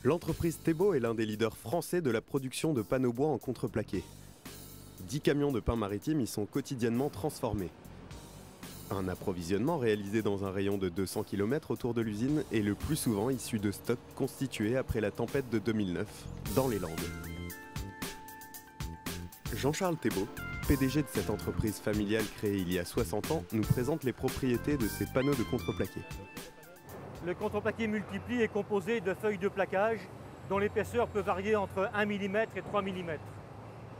L'entreprise Thébault est l'un des leaders français de la production de panneaux bois en contreplaqué. 10 camions de pain maritime y sont quotidiennement transformés. Un approvisionnement réalisé dans un rayon de 200 km autour de l'usine est le plus souvent issu de stocks constitués après la tempête de 2009 dans les Landes. Jean-Charles Thébault, PDG de cette entreprise familiale créée il y a 60 ans, nous présente les propriétés de ces panneaux de contreplaqué. Le contreplaqué multipli est composé de feuilles de plaquage dont l'épaisseur peut varier entre 1 mm et 3 mm.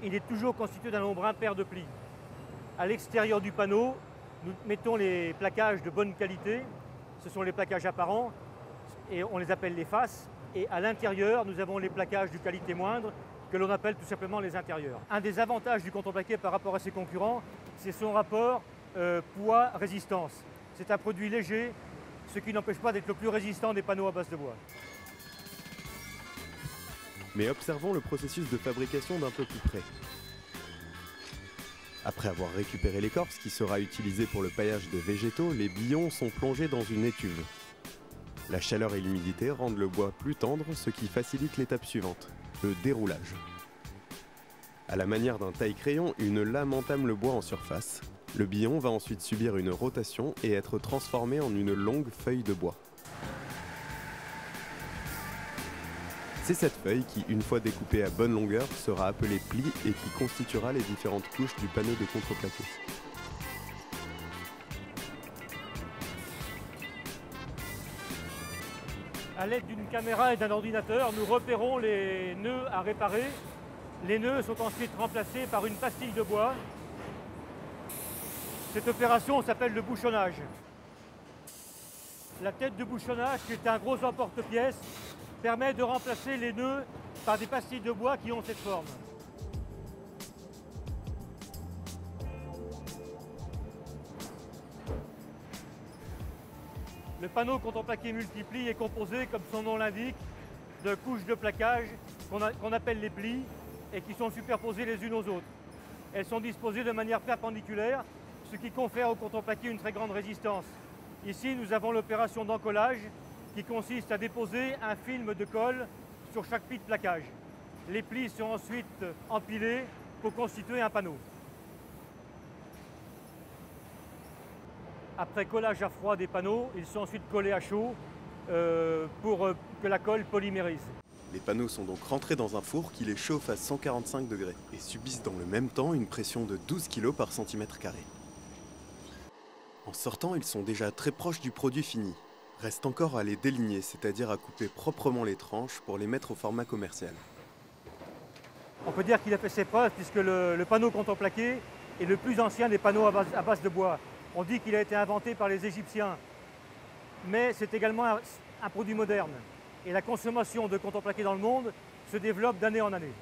Il est toujours constitué d'un nombre impair de plis. À l'extérieur du panneau, nous mettons les plaquages de bonne qualité. Ce sont les plaquages apparents et on les appelle les faces. Et à l'intérieur, nous avons les plaquages de qualité moindre que l'on appelle tout simplement les intérieurs. Un des avantages du contreplaqué par rapport à ses concurrents, c'est son rapport poids-résistance. C'est un produit léger, ce qui n'empêche pas d'être le plus résistant des panneaux à base de bois. Mais observons le processus de fabrication d'un peu plus près. Après avoir récupéré l'écorce qui sera utilisée pour le paillage de végétaux, les billons sont plongés dans une étuve. La chaleur et l'humidité rendent le bois plus tendre, ce qui facilite l'étape suivante, le déroulage. À la manière d'un taille-crayon, une lame entame le bois en surface. Le billon va ensuite subir une rotation et être transformé en une longue feuille de bois. C'est cette feuille qui, une fois découpée à bonne longueur, sera appelée pli et qui constituera les différentes couches du panneau de contreplaqué. À l'aide d'une caméra et d'un ordinateur, nous repérons les nœuds à réparer. Les nœuds sont ensuite remplacés par une pastille de bois. Cette opération s'appelle le bouchonnage. La tête de bouchonnage, qui est un gros emporte-pièce, permet de remplacer les nœuds par des pastilles de bois qui ont cette forme. Le panneau contreplaqué multipli est composé, comme son nom l'indique, de couches de plaquage qu'on appelle les plis et qui sont superposées les unes aux autres. Elles sont disposées de manière perpendiculaire, ce qui confère au contreplaqué une très grande résistance. Ici, nous avons l'opération d'encollage qui consiste à déposer un film de colle sur chaque pli de plaquage. Les plis sont ensuite empilés pour constituer un panneau. Après collage à froid des panneaux, ils sont ensuite collés à chaud pour que la colle polymérise. Les panneaux sont donc rentrés dans un four qui les chauffe à 145 degrés et subissent dans le même temps une pression de 12 kg par centimètre carré. En sortant, ils sont déjà très proches du produit fini. Reste encore à les déligner, c'est-à-dire à couper proprement les tranches pour les mettre au format commercial. On peut dire qu'il a fait ses preuves puisque le panneau contreplaqué est le plus ancien des panneaux à base de bois. On dit qu'il a été inventé par les Égyptiens, mais c'est également un produit moderne. Et la consommation de contreplaqué dans le monde se développe d'année en année.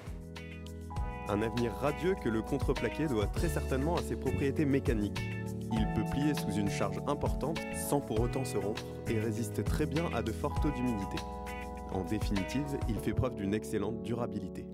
Un avenir radieux que le contreplaqué doit très certainement à ses propriétés mécaniques. Il peut plier sous une charge importante sans pour autant se rompre et résiste très bien à de forts taux d'humidité. En définitive, il fait preuve d'une excellente durabilité.